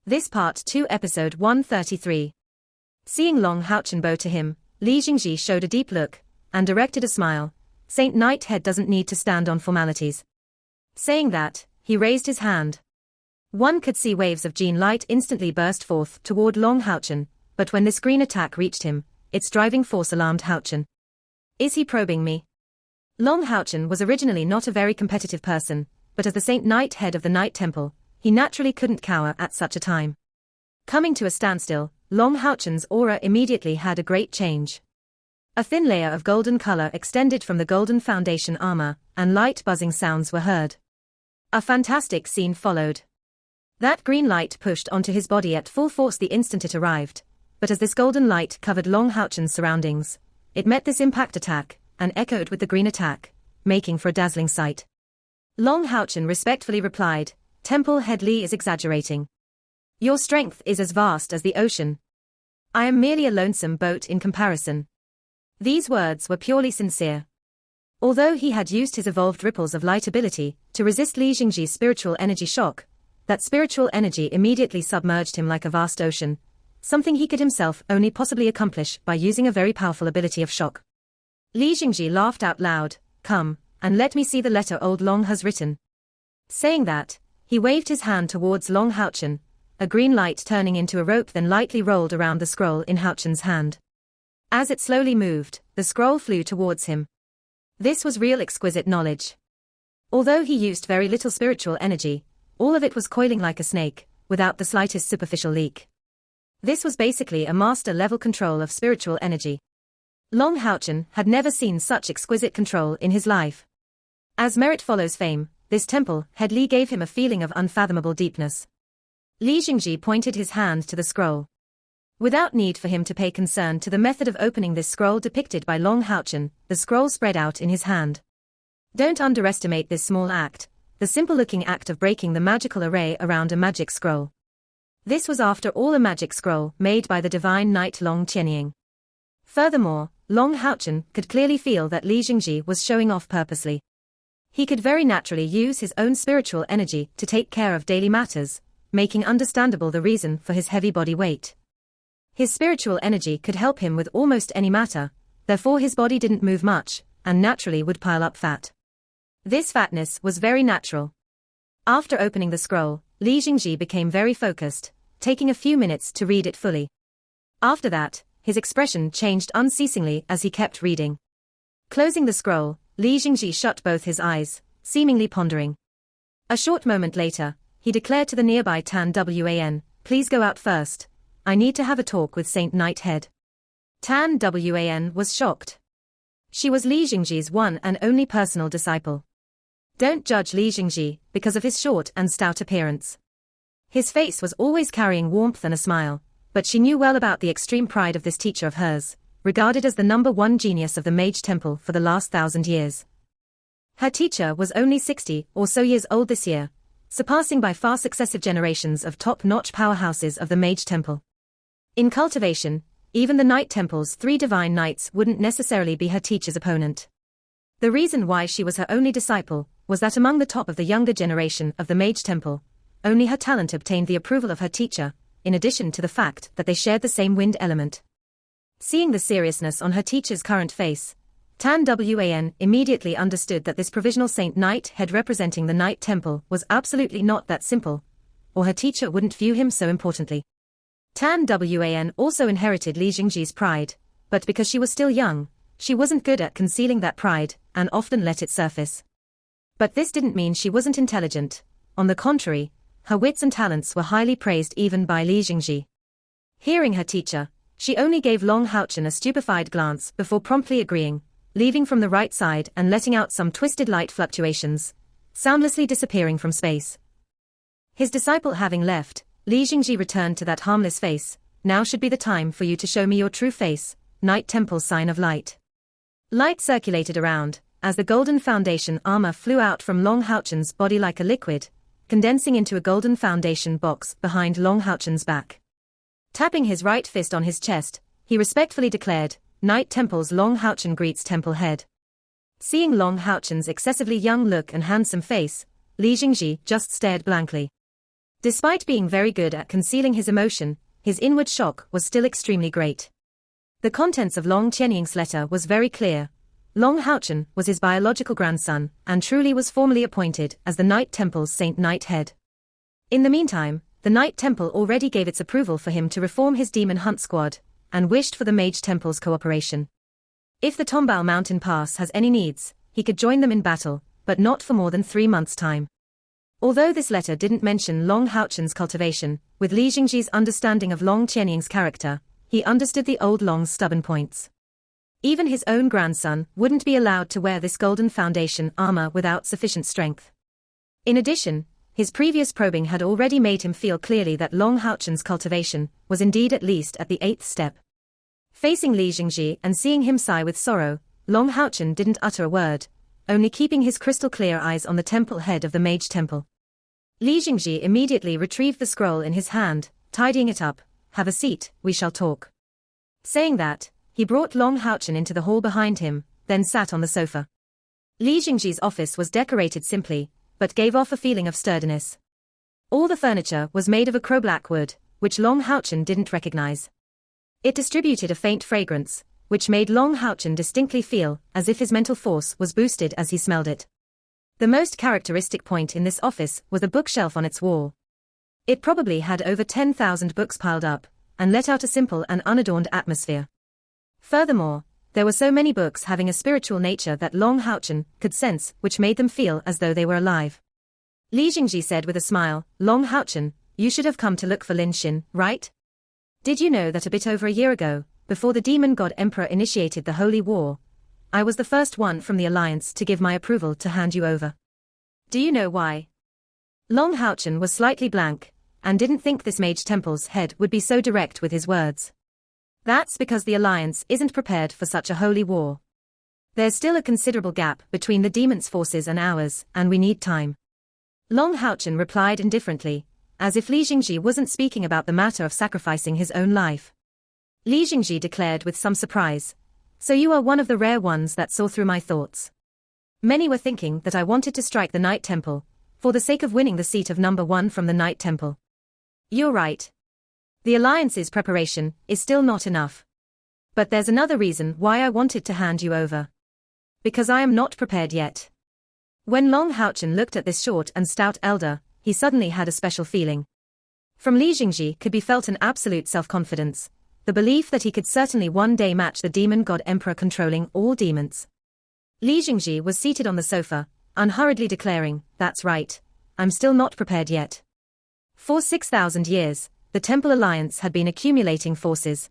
This Part 2 Episode 133. Seeing Long Houchen bow to him, Li Jingji showed a deep look, and directed a smile. Saint Knighthead doesn't need to stand on formalities. Saying that, he raised his hand. One could see waves of green light instantly burst forth toward Long Houchen, but when this green attack reached him, its driving force alarmed Houchen. Is he probing me? Long Houchen was originally not a very competitive person, but as the Saint Knighthead of the Night Temple, he naturally couldn't cower at such a time. Coming to a standstill, Long Houchen's aura immediately had a great change. A thin layer of golden color extended from the golden foundation armor, and light buzzing sounds were heard. A fantastic scene followed. That green light pushed onto his body at full force the instant it arrived, but as this golden light covered Long Houchen's surroundings, it met this impact attack, and echoed with the green attack, making for a dazzling sight. Long Houchen respectfully replied, "Temple Head Li is exaggerating. Your strength is as vast as the ocean. I am merely a lonesome boat in comparison." These words were purely sincere. Although he had used his evolved ripples of light ability to resist Li Jingji's spiritual energy shock, that spiritual energy immediately submerged him like a vast ocean, something he could himself only possibly accomplish by using a very powerful ability of shock. Li Jingji laughed out loud, "Come, and let me see the letter old Long has written." Saying that, he waved his hand towards Long Houchen, a green light turning into a rope then lightly rolled around the scroll in Houchen's hand. As it slowly moved, the scroll flew towards him. This was real exquisite knowledge. Although he used very little spiritual energy, all of it was coiling like a snake, without the slightest superficial leak. This was basically a master-level control of spiritual energy. Long Houchen had never seen such exquisite control in his life. As merit follows fame, this Temple Head Li gave him a feeling of unfathomable deepness. Li Jingji pointed his hand to the scroll. Without need for him to pay concern to the method of opening this scroll depicted by Long Houchen, the scroll spread out in his hand. Don't underestimate this small act, the simple-looking act of breaking the magical array around a magic scroll. This was after all a magic scroll made by the divine knight Long Qianying. Furthermore, Long Houchen could clearly feel that Li Jingji was showing off purposely. He could very naturally use his own spiritual energy to take care of daily matters, making understandable the reason for his heavy body weight. His spiritual energy could help him with almost any matter, therefore his body didn't move much, and naturally would pile up fat. This fatness was very natural. After opening the scroll, Li Jingji became very focused, taking a few minutes to read it fully. After that, his expression changed unceasingly as he kept reading. Closing the scroll, Li Jingji shut both his eyes, seemingly pondering. A short moment later, he declared to the nearby Tan Wan, "Please go out first. I need to have a talk with Saint Knighthead." Tan Wan was shocked. She was Li Jingji's one and only personal disciple. Don't judge Li Jingji because of his short and stout appearance. His face was always carrying warmth and a smile, but she knew well about the extreme pride of this teacher of hers, regarded as the #1 genius of the Mage Temple for the last 1,000 years. Her teacher was only 60 or so years old this year, surpassing by far successive generations of top-notch powerhouses of the Mage Temple. In cultivation, even the Night Temple's 3 divine knights wouldn't necessarily be her teacher's opponent. The reason why she was her only disciple was that among the top of the younger generation of the Mage Temple, only her talent obtained the approval of her teacher, in addition to the fact that they shared the same wind element. Seeing the seriousness on her teacher's current face, Tan Wan immediately understood that this provisional Saint Knighthead representing the Night Temple was absolutely not that simple, or her teacher wouldn't view him so importantly. Tan Wan also inherited Li Jingji's pride, but because she was still young, she wasn't good at concealing that pride, and often let it surface. But this didn't mean she wasn't intelligent. On the contrary, her wits and talents were highly praised even by Li Jingji. Hearing her teacher, she only gave Long Houchen a stupefied glance before promptly agreeing, leaving from the right side and letting out some twisted light fluctuations, soundlessly disappearing from space. His disciple having left, Li Jingji returned to that harmless face. "Now should be the time for you to show me your true face, Night Temple sign of light." Light circulated around, as the golden foundation armor flew out from Long Houchen's body like a liquid, condensing into a golden foundation box behind Long Houchen's back. Tapping his right fist on his chest, he respectfully declared, "Night Temple's Long Houchen greets Temple Head." Seeing Long Houchen's excessively young look and handsome face, Li Jingji just stared blankly. Despite being very good at concealing his emotion, his inward shock was still extremely great. The contents of Long Qianying's letter was very clear. Long Haochen was his biological grandson, and truly was formally appointed as the Night Temple's Saint Knight head. In the meantime, the Night Temple already gave its approval for him to reform his demon hunt squad, and wished for the Mage Temple's cooperation. If the Tombao Mountain Pass has any needs, he could join them in battle, but not for more than 3 months' time. Although this letter didn't mention Long Haochen's cultivation, with Li Jingji's understanding of Long Qianying's character, he understood the old Long's stubborn points. Even his own grandson wouldn't be allowed to wear this golden foundation armor without sufficient strength. In addition, his previous probing had already made him feel clearly that Long Haochen's cultivation was indeed at least at the 8th step. Facing Li Jingji and seeing him sigh with sorrow, Long Haochen didn't utter a word, only keeping his crystal clear eyes on the temple head of the Mage Temple. Li Jingji immediately retrieved the scroll in his hand, tidying it up. "Have a seat, we shall talk." Saying that, he brought Long Haochen into the hall behind him, then sat on the sofa. Li Jingji's office was decorated simply, but gave off a feeling of sturdiness. All the furniture was made of a crow-black wood, which Long Haochen didn't recognize. It distributed a faint fragrance, which made Long Haochen distinctly feel as if his mental force was boosted as he smelled it. The most characteristic point in this office was the bookshelf on its wall. It probably had over 10,000 books piled up, and let out a simple and unadorned atmosphere. Furthermore, there were so many books having a spiritual nature that Long Haochen could sense, which made them feel as though they were alive. Li Jingji said with a smile, "Long Haochen, you should have come to look for Lin Xin, right? Did you know that a bit over a year ago, before the Demon God Emperor initiated the Holy War, I was the first one from the Alliance to give my approval to hand you over? Do you know why?" Long Haochen was slightly blank, and didn't think this Mage Temple's head would be so direct with his words. "That's because the Alliance isn't prepared for such a holy war. There's still a considerable gap between the demon's forces and ours, and we need time." Long Haochen replied indifferently, as if Li Jingji wasn't speaking about the matter of sacrificing his own life. Li Jingji declared with some surprise, "So you are one of the rare ones that saw through my thoughts. Many were thinking that I wanted to strike the Night Temple, for the sake of winning the seat of number 1 from the Night Temple. You're right. The Alliance's preparation is still not enough. But there's another reason why I wanted to hand you over. Because I am not prepared yet." When Long Haochen looked at this short and stout elder, he suddenly had a special feeling. From Li Jingji could be felt an absolute self-confidence, the belief that he could certainly one day match the Demon God Emperor controlling all demons. Li Jingji was seated on the sofa, unhurriedly declaring, "That's right, I'm still not prepared yet." For 6,000 years, the Temple Alliance had been accumulating forces.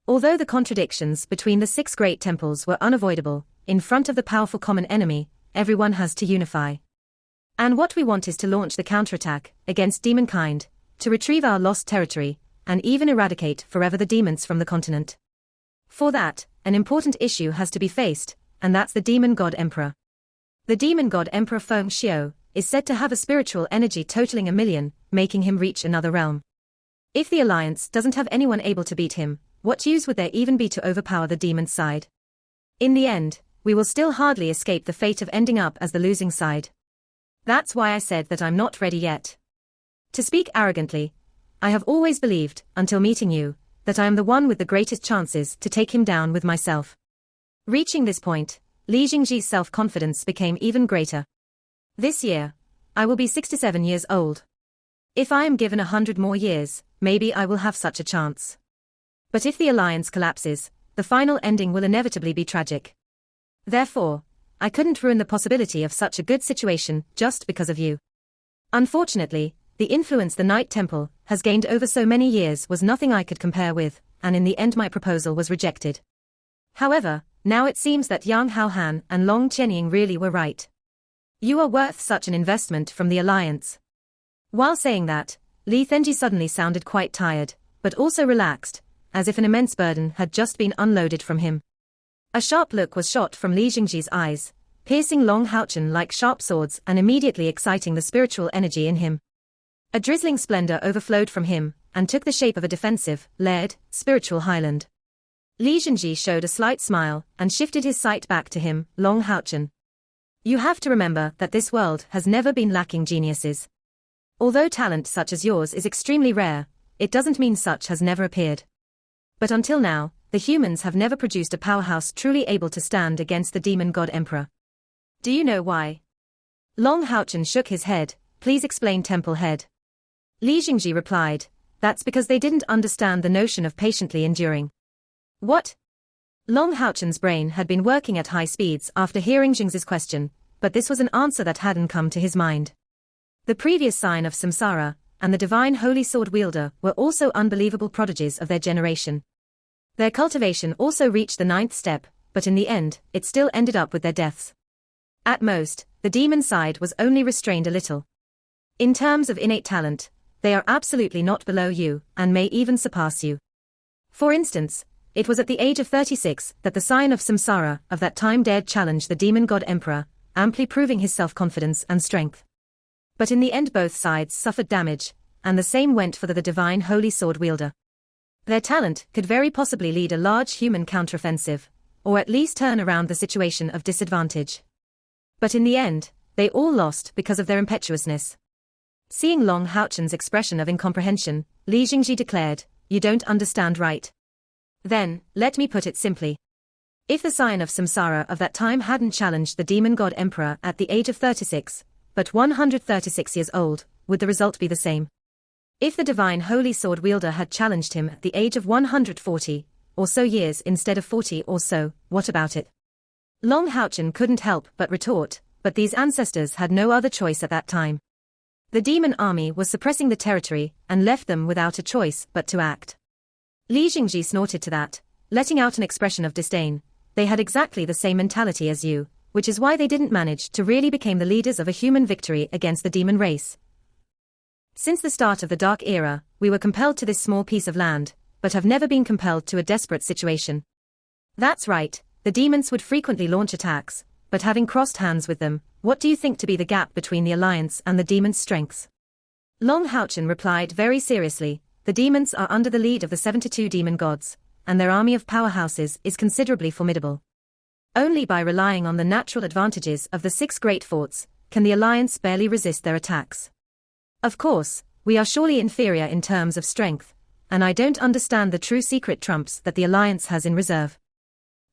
Although the contradictions between the 6 great temples were unavoidable, in front of the powerful common enemy, everyone has to unify. And what we want is to launch the counterattack against demonkind, to retrieve our lost territory, and even eradicate forever the demons from the continent. For that, an important issue has to be faced, and that's the Demon God Emperor. The Demon God Emperor Feng Xiao is said to have a spiritual energy totaling 1,000,000, making him reach another realm. If the Alliance doesn't have anyone able to beat him, what use would there even be to overpower the demon's side? In the end, we will still hardly escape the fate of ending up as the losing side. That's why I said that I'm not ready yet. To speak arrogantly, I have always believed, until meeting you, that I am the one with the greatest chances to take him down with myself." Reaching this point, Li Jingji's self-confidence became even greater. "This year, I will be 67 years old. If I am given 100 more years, maybe I will have such a chance. But if the Alliance collapses, the final ending will inevitably be tragic. Therefore, I couldn't ruin the possibility of such a good situation just because of you. Unfortunately, the influence the Night Temple has gained over so many years was nothing I could compare with, and in the end my proposal was rejected. However, now it seems that Yang Haohan and Long Qianying really were right. You are worth such an investment from the Alliance." While saying that, Li Thenji suddenly sounded quite tired, but also relaxed, as if an immense burden had just been unloaded from him. A sharp look was shot from Li Jingji's eyes, piercing Long Haochen like sharp swords and immediately exciting the spiritual energy in him. A drizzling splendor overflowed from him, and took the shape of a defensive, layered, spiritual highland. Li Jingji showed a slight smile, and shifted his sight back to him, Long Haochen. You have to remember that this world has never been lacking geniuses. Although talent such as yours is extremely rare, it doesn't mean such has never appeared. But until now, the humans have never produced a powerhouse truly able to stand against the demon god emperor. Do you know why? Long Houchen shook his head. Please explain, Temple Head. Li Jingji replied, that's because they didn't understand the notion of patiently enduring. What? Long Houchen's brain had been working at high speeds after hearing Jing's question, but this was an answer that hadn't come to his mind. The previous sign of Samsara and the divine holy sword wielder were also unbelievable prodigies of their generation. Their cultivation also reached the 9th step, but in the end, it still ended up with their deaths. At most, the demon side was only restrained a little. In terms of innate talent, they are absolutely not below you, and may even surpass you. For instance, it was at the age of 36 that the scion of Samsara of that time dared challenge the demon god emperor, amply proving his self-confidence and strength. But in the end both sides suffered damage, and the same went for the divine holy sword wielder. Their talent could very possibly lead a large human counteroffensive, or at least turn around the situation of disadvantage. But in the end, they all lost because of their impetuousness. Seeing Long Houchen's expression of incomprehension, Li Jingji declared, you don't understand, right? Then, let me put it simply. If the scion of Samsara of that time hadn't challenged the demon god emperor at the age of 36, but 136 years old, would the result be the same? If the divine holy sword wielder had challenged him at the age of 140 or so years instead of 40 or so, what about it? Long Houchen couldn't help but retort, but these ancestors had no other choice at that time. The demon army was suppressing the territory and left them without a choice but to act. Li Jingji snorted to that, letting out an expression of disdain. They had exactly the same mentality as you, which is why they didn't manage to really become the leaders of a human victory against the demon race. Since the start of the Dark Era, we were compelled to this small piece of land, but have never been compelled to a desperate situation. That's right, the demons would frequently launch attacks, but having crossed hands with them, what do you think to be the gap between the alliance and the demons' strengths? Long Houchen replied very seriously, the demons are under the lead of the 72 demon gods, and their army of powerhouses is considerably formidable. Only by relying on the natural advantages of the 6 great forts, can the alliance barely resist their attacks. Of course, we are surely inferior in terms of strength, and I don't understand the true secret trumps that the alliance has in reserve.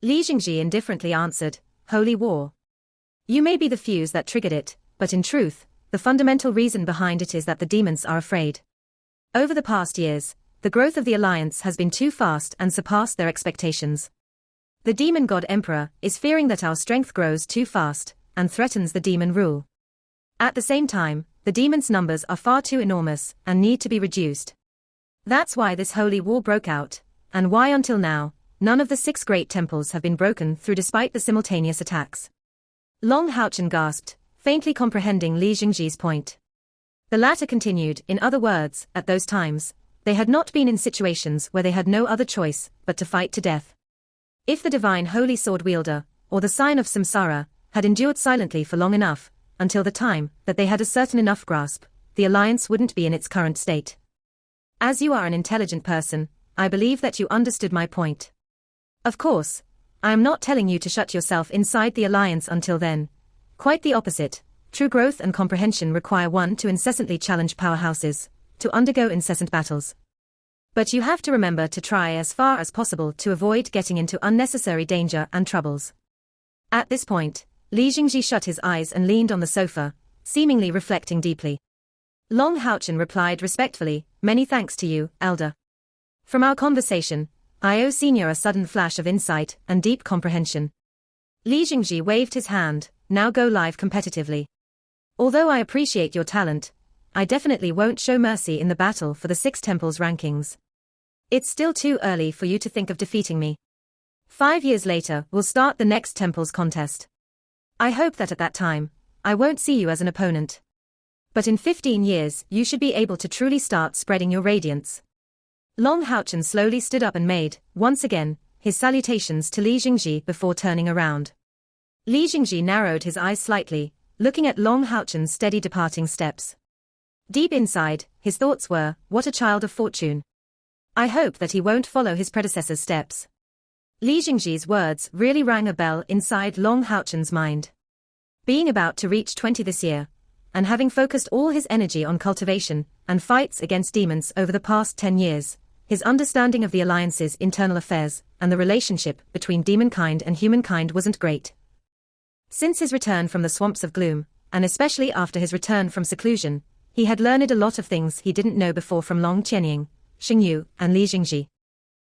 Li Jingji indifferently answered, Holy War. You may be the fuse that triggered it, but in truth, the fundamental reason behind it is that the demons are afraid. Over the past years, the growth of the alliance has been too fast and surpassed their expectations. The demon god emperor is fearing that our strength grows too fast, and threatens the demon rule. At the same time, the demons' numbers are far too enormous and need to be reduced. That's why this holy war broke out, and why until now, none of the 6 great temples have been broken through despite the simultaneous attacks. Long Houchen gasped, faintly comprehending Li Jingji's point. The latter continued, in other words, at those times, they had not been in situations where they had no other choice but to fight to death. If the divine holy sword wielder, or the sign of Samsara, had endured silently for long enough, until the time that they had a certain enough grasp, the alliance wouldn't be in its current state. As you are an intelligent person, I believe that you understood my point. Of course, I am not telling you to shut yourself inside the alliance until then. Quite the opposite. True growth and comprehension require one to incessantly challenge powerhouses, to undergo incessant battles. But you have to remember to try as far as possible to avoid getting into unnecessary danger and troubles. At this point, Li Jingji shut his eyes and leaned on the sofa, seemingly reflecting deeply. Long Houchen replied respectfully, many thanks to you, Elder. From our conversation, I owe Senior a sudden flash of insight and deep comprehension. Li Jingji waved his hand, now go live competitively. Although I appreciate your talent, I definitely won't show mercy in the battle for the 6 temples rankings. It's still too early for you to think of defeating me. 5 years later, we'll start the next temples contest. I hope that at that time, I won't see you as an opponent. But in 15 years, you should be able to truly start spreading your radiance. Long Houchen slowly stood up and made, once again, his salutations to Li Jingji before turning around. Li Jingji narrowed his eyes slightly, looking at Long Houchen's steady departing steps. Deep inside, his thoughts were, what a child of fortune. I hope that he won't follow his predecessor's steps. Li Jingji's words really rang a bell inside Long Houchen's mind. Being about to reach 20 this year, and having focused all his energy on cultivation and fights against demons over the past 10 years, his understanding of the Alliance's internal affairs and the relationship between demonkind and humankind wasn't great. Since his return from the swamps of gloom, and especially after his return from seclusion, he had learned a lot of things he didn't know before from Long Qianying, Xingyu, and Li Jingji.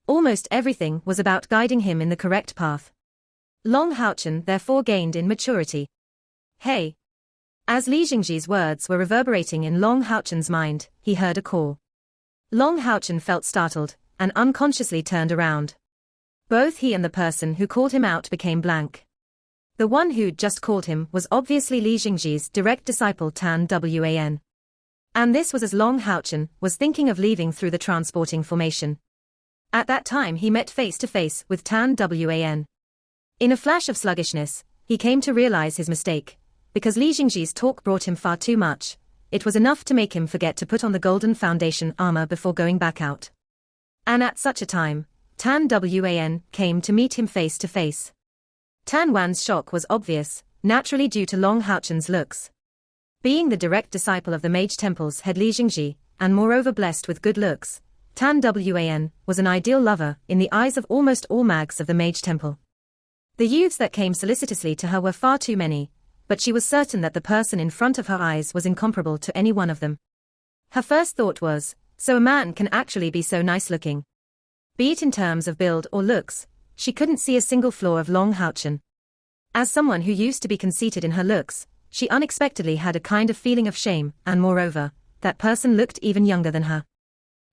Almost everything was about guiding him in the correct path. Long Haochen therefore gained in maturity. Hey! As Li Jingji's words were reverberating in Long Haochen's mind, he heard a call. Long Haochen felt startled, and unconsciously turned around. Both he and the person who called him out became blank. The one who'd just called him was obviously Li Jingji's direct disciple Tan Wan. And this was as Long Haochen was thinking of leaving through the transporting formation. At that time he met face to face with Tan Wan. In a flash of sluggishness, he came to realize his mistake. Because Li Jingji's talk brought him far too much, it was enough to make him forget to put on the Golden Foundation armor before going back out. And at such a time, Tan Wan came to meet him face to face. Tan Wan's shock was obvious, naturally due to Long Haochen's looks. Being the direct disciple of the Mage Temple's head Li Jingji, and moreover blessed with good looks, Tan Wan was an ideal lover in the eyes of almost all mags of the Mage Temple. The youths that came solicitously to her were far too many, but she was certain that the person in front of her eyes was incomparable to any one of them. Her first thought was, so a man can actually be so nice-looking. Be it in terms of build or looks, she couldn't see a single flaw of Long Haochen. As someone who used to be conceited in her looks, she unexpectedly had a kind of feeling of shame, and moreover, that person looked even younger than her.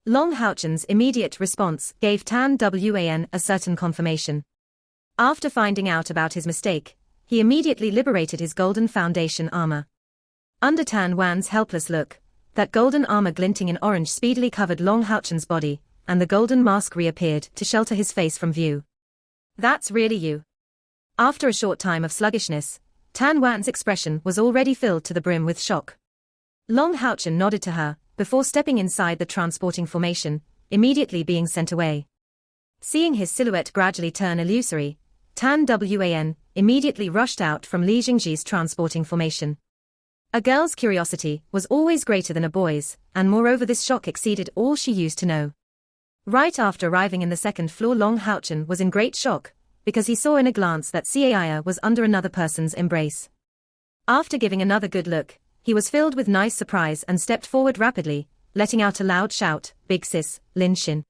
Long Haochen's immediate response gave Tan Wan a certain confirmation. After finding out about his mistake, he immediately liberated his Golden Foundation armor. Under Tan Wan's helpless look, that golden armor glinting in orange speedily covered Long Haochen's body, and the golden mask reappeared to shelter his face from view. That's really you. After a short time of sluggishness, Tan Wan's expression was already filled to the brim with shock. Long Haochen nodded to her, before stepping inside the transporting formation, immediately being sent away. Seeing his silhouette gradually turn illusory, Tan Wan immediately rushed out from Li Jingji's transporting formation. A girl's curiosity was always greater than a boy's, and moreover this shock exceeded all she used to know. Right after arriving in the second floor, Long Haochen was in great shock, because he saw in a glance that Caia was under another person's embrace. After giving another good look, he was filled with nice surprise and stepped forward rapidly, letting out a loud shout, "Big sis, Lin Xin."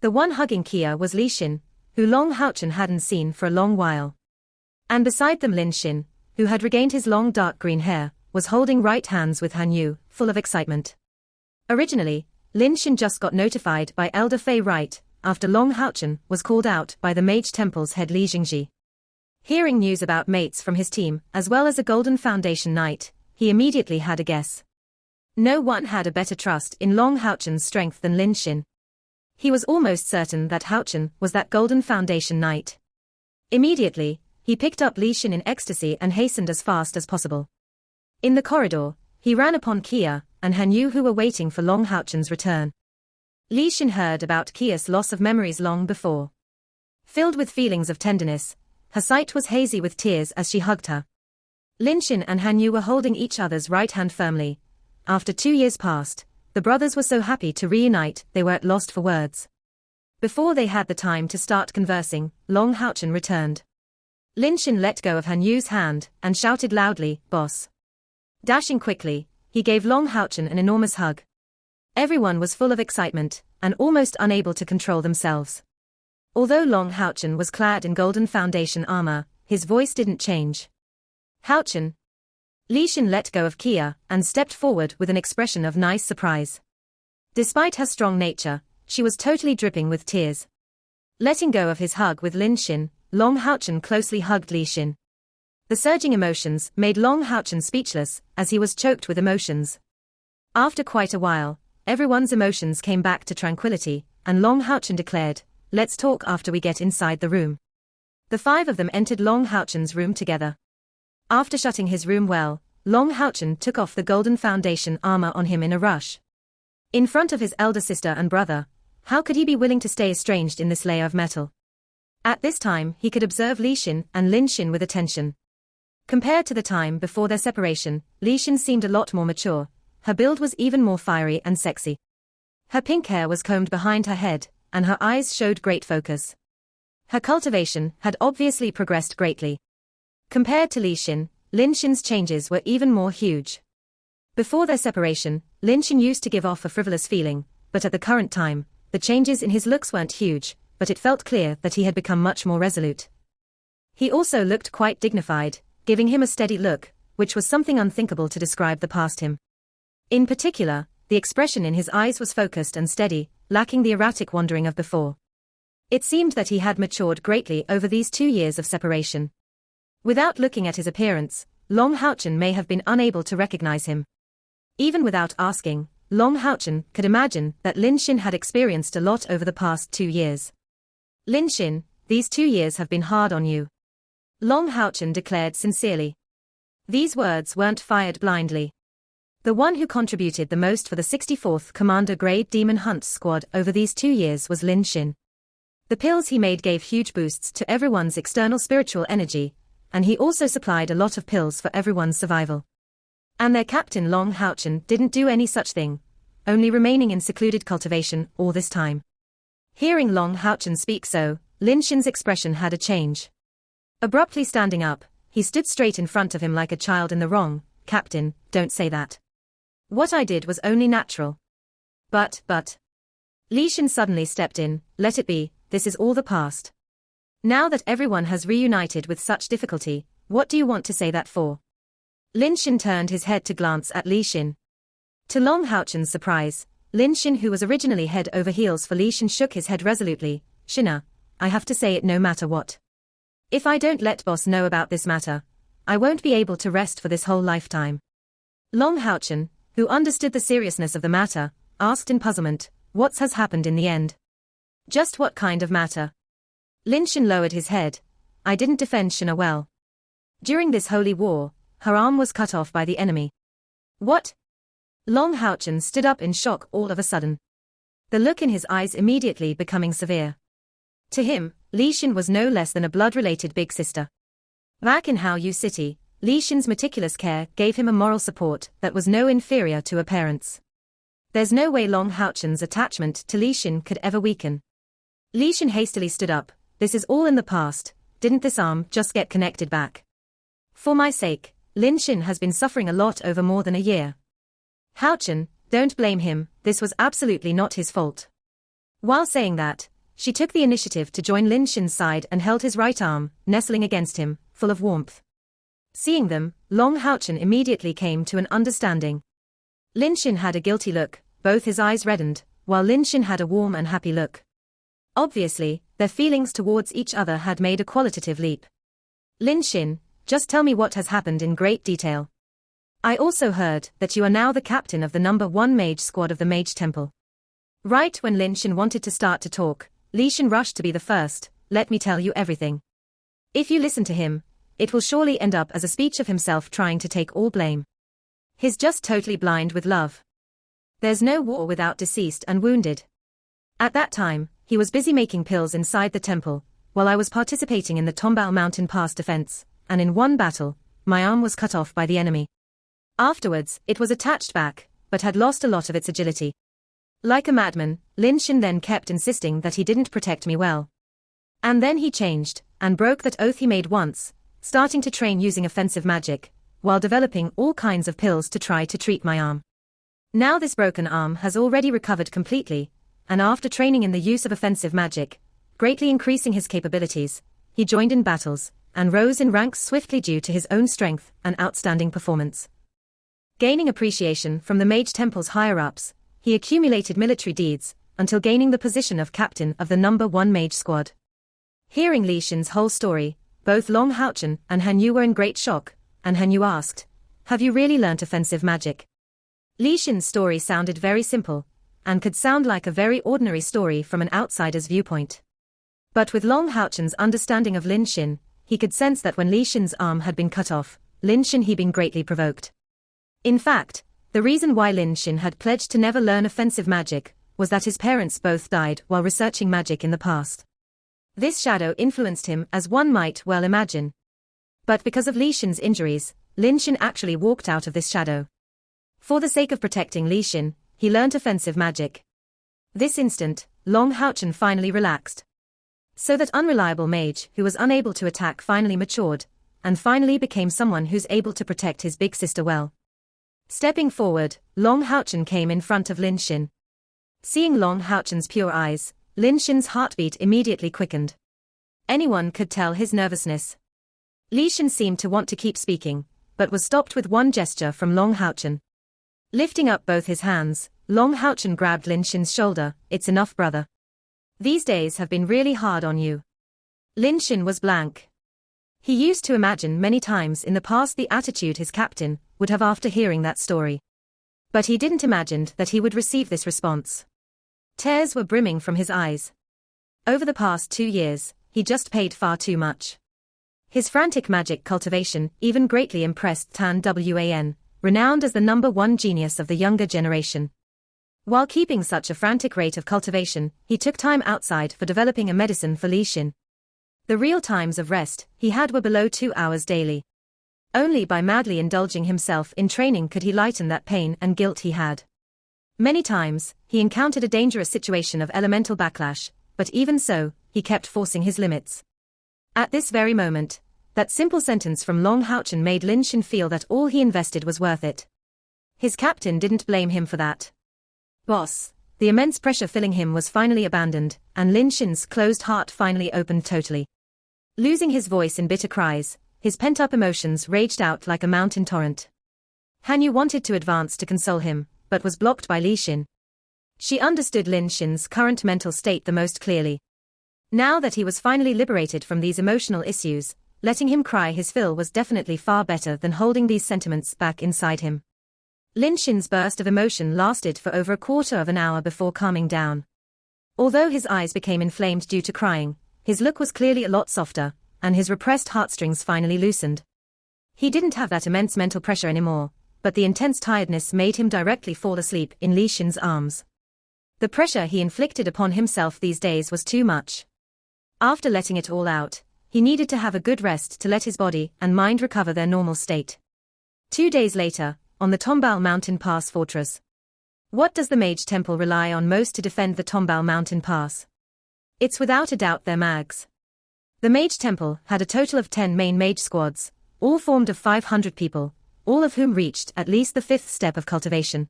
The one hugging Kia was Li Xin, who Long Haochen hadn't seen for a long while. And beside them Lin Xin, who had regained his long dark green hair, was holding right hands with Han Yu, full of excitement. Originally, Lin Xin just got notified by Elder Fei Right, after Long Haochen was called out by the Mage Temple's head Li Jingji. Hearing news about mates from his team, as well as a Golden Foundation knight, he immediately had a guess. No one had a better trust in Long Haochen's strength than Lin Xin. He was almost certain that Haochen was that Golden Foundation knight. Immediately, he picked up Li Xin in ecstasy and hastened as fast as possible. In the corridor, he ran upon Kia and Han Yu, who were waiting for Long Haochen's return. Li Xin heard about Kia's loss of memories long before. Filled with feelings of tenderness, her sight was hazy with tears as she hugged her. Lin Xin and Han Yu were holding each other's right hand firmly. After 2 years passed, the brothers were so happy to reunite they were at lost for words. Before they had the time to start conversing, Long Haochen returned. Lin Xin let go of Han Yu's hand and shouted loudly, "Boss." Dashing quickly, he gave Long Haochen an enormous hug. Everyone was full of excitement, and almost unable to control themselves. Although Long Haochen was clad in Golden Foundation armor, his voice didn't change. "Haochen." Li Xin let go of Kia and stepped forward with an expression of nice surprise. Despite her strong nature, she was totally dripping with tears. Letting go of his hug with Lin Xin, Long Haochen closely hugged Li Xin. The surging emotions made Long Haochen speechless, as he was choked with emotions. After quite a while, everyone's emotions came back to tranquility, and Long Haochen declared, "Let's talk after we get inside the room." The 5 of them entered Long Haochen's room together. After shutting his room well, Long Haochen took off the Golden Foundation armor on him in a rush. In front of his elder sister and brother, how could he be willing to stay estranged in this layer of metal? At this time he could observe Li Xin and Lin Xin with attention. Compared to the time before their separation, Li Xin seemed a lot more mature. Her build was even more fiery and sexy. Her pink hair was combed behind her head, and her eyes showed great focus. Her cultivation had obviously progressed greatly. Compared to Li Xin, Lin Xin's changes were even more huge. Before their separation, Lin Xin used to give off a frivolous feeling, but at the current time, the changes in his looks weren't huge, but it felt clear that he had become much more resolute. He also looked quite dignified, giving him a steady look, which was something unthinkable to describe the past him. In particular, the expression in his eyes was focused and steady, lacking the erratic wandering of before. It seemed that he had matured greatly over these 2 years of separation. Without looking at his appearance, Long Haochen may have been unable to recognize him. Even without asking, Long Haochen could imagine that Lin Xin had experienced a lot over the past 2 years. Lin Xin, these 2 years have been hard on you. Long Haochen declared sincerely. These words weren't fired blindly. The one who contributed the most for the 64th Commander Grade Demon Hunt Squad over these 2 years was Lin Xin. The pills he made gave huge boosts to everyone's external spiritual energy, and he also supplied a lot of pills for everyone's survival. And their captain Long Haochen didn't do any such thing, only remaining in secluded cultivation all this time. Hearing Long Haochen speak so, Lin Xin's expression had a change. Abruptly standing up, he stood straight in front of him like a child in the wrong. Captain, don't say that. What I did was only natural. But. Li Xin suddenly stepped in. Let it be, this is all the past. Now that everyone has reunited with such difficulty, what do you want to say that for? Lin Xin turned his head to glance at Li Xin. To Long Haochen's surprise, Lin Xin, who was originally head over heels for Li Xin, shook his head resolutely. Xina, I have to say it no matter what. If I don't let boss know about this matter, I won't be able to rest for this whole lifetime. Long Haochen, who understood the seriousness of the matter, asked in puzzlement, what has happened in the end? Just what kind of matter? Lin Xin lowered his head. I didn't defend Xina well. During this holy war, her arm was cut off by the enemy. What? Long Haochen stood up in shock all of a sudden. The look in his eyes immediately becoming severe. To him, Li Xin was no less than a blood-related big sister. Back in Haoyu City, Li Xin's meticulous care gave him a moral support that was no inferior to a parent's. There's no way Long Haochen's attachment to Li Xin could ever weaken. Li Xin hastily stood up. This is all in the past, didn't this arm just get connected back? For my sake, Lin Xin has been suffering a lot over more than a year. Haochen, don't blame him, this was absolutely not his fault. While saying that, she took the initiative to join Lin Xin's side and held his right arm, nestling against him, full of warmth. Seeing them, Long Haochen immediately came to an understanding. Lin Xin had a guilty look, both his eyes reddened, while Lin Xin had a warm and happy look. Obviously, their feelings towards each other had made a qualitative leap. Lin Xin, just tell me what has happened in great detail. I also heard that you are now the captain of the number 1 mage squad of the Mage Temple. Right when Lin Xin wanted to start to talk, Li Xin rushed to be the first. Let me tell you everything. If you listen to him, it will surely end up as a speech of himself trying to take all blame. He's just totally blind with love. There's no war without deceased and wounded. At that time, he was busy making pills inside the temple, while I was participating in the Tombao Mountain Pass defense, and in one battle, my arm was cut off by the enemy. Afterwards, it was attached back, but had lost a lot of its agility. Like a madman, Lin Xin then kept insisting that he didn't protect me well. And then he changed, and broke that oath he made once, starting to train using offensive magic, while developing all kinds of pills to try to treat my arm. Now this broken arm has already recovered completely, and after training in the use of offensive magic, greatly increasing his capabilities, he joined in battles, and rose in ranks swiftly due to his own strength and outstanding performance. Gaining appreciation from the Mage Temple's higher-ups, he accumulated military deeds, until gaining the position of captain of the number 1 mage squad. Hearing Li Xin's whole story, both Long Haochen and Han Yu were in great shock, and Han Yu asked, have you really learnt offensive magic? Li Xin's story sounded very simple, and could sound like a very ordinary story from an outsider's viewpoint. But with Long Haochen's understanding of Lin Xin, he could sense that when Li Xin's arm had been cut off, Lin Xin had been greatly provoked. In fact, the reason why Lin Xin had pledged to never learn offensive magic was that his parents both died while researching magic in the past. This shadow influenced him as one might well imagine. But because of Li Xin's injuries, Lin Xin actually walked out of this shadow. For the sake of protecting Li Xin, he learnt offensive magic. This instant, Long Houchen finally relaxed. So that unreliable mage who was unable to attack finally matured, and finally became someone who's able to protect his big sister well. Stepping forward, Long Houchen came in front of Lin Xin. Seeing Long Houchen's pure eyes, Lin Xin's heartbeat immediately quickened. Anyone could tell his nervousness. Li Xin seemed to want to keep speaking, but was stopped with one gesture from Long Houchen. Lifting up both his hands, Long Houchen grabbed Lin Xin's shoulder. "It's enough, brother. These days have been really hard on you." Lin Xin was blank. He used to imagine many times in the past the attitude his captain would have after hearing that story. But he didn't imagine that he would receive this response. Tears were brimming from his eyes. Over the past 2 years, he just paid far too much. His frantic magic cultivation even greatly impressed Tan Wan, renowned as the #1 genius of the younger generation. While keeping such a frantic rate of cultivation, he took time outside for developing a medicine for Li Xin. The real times of rest he had were below 2 hours daily. Only by madly indulging himself in training could he lighten that pain and guilt he had. Many times, he encountered a dangerous situation of elemental backlash, but even so, he kept forcing his limits. At this very moment, that simple sentence from Long Houchen made Lin Xin feel that all he invested was worth it. His captain didn't blame him for that. "Boss." The immense pressure filling him was finally abandoned, and Lin Xin's closed heart finally opened totally. Losing his voice in bitter cries, his pent-up emotions raged out like a mountain torrent. Hanyu wanted to advance to console him, but was blocked by Li Xin. She understood Lin Xin's current mental state the most clearly. Now that he was finally liberated from these emotional issues, letting him cry his fill was definitely far better than holding these sentiments back inside him. Lin Xin's burst of emotion lasted for over a quarter of an hour before calming down. Although his eyes became inflamed due to crying, his look was clearly a lot softer, and his repressed heartstrings finally loosened. He didn't have that immense mental pressure anymore, but the intense tiredness made him directly fall asleep in Li Xin's arms. The pressure he inflicted upon himself these days was too much. After letting it all out, he needed to have a good rest to let his body and mind recover their normal state. 2 days later, on the Tombal Mountain Pass fortress. What does the Mage Temple rely on most to defend the Tombal Mountain Pass? It's without a doubt their mags. The Mage Temple had a total of 10 main mage squads, all formed of 500 people, all of whom reached at least the 5th step of cultivation.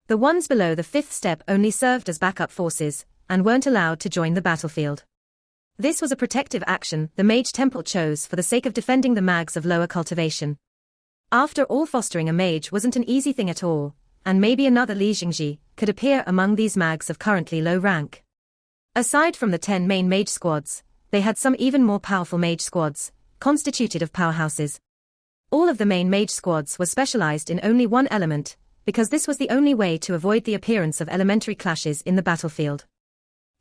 The ones below the 5th step only served as backup forces, and weren't allowed to join the battlefield. This was a protective action the Mage Temple chose for the sake of defending the mags of lower cultivation. After all, fostering a mage wasn't an easy thing at all, and maybe another Li Jingji could appear among these mags of currently low rank. Aside from the 10 main mage squads, they had some even more powerful mage squads, constituted of powerhouses. All of the main mage squads were specialized in only one element, because this was the only way to avoid the appearance of elementary clashes in the battlefield.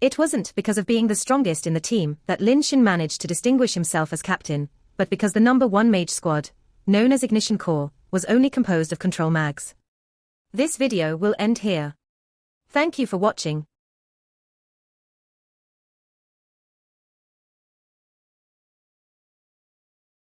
It wasn't because of being the strongest in the team that Lin Xin managed to distinguish himself as captain, but because the #1 mage squad, known as Ignition Corps, was only composed of control mags. This video will end here. Thank you for watching.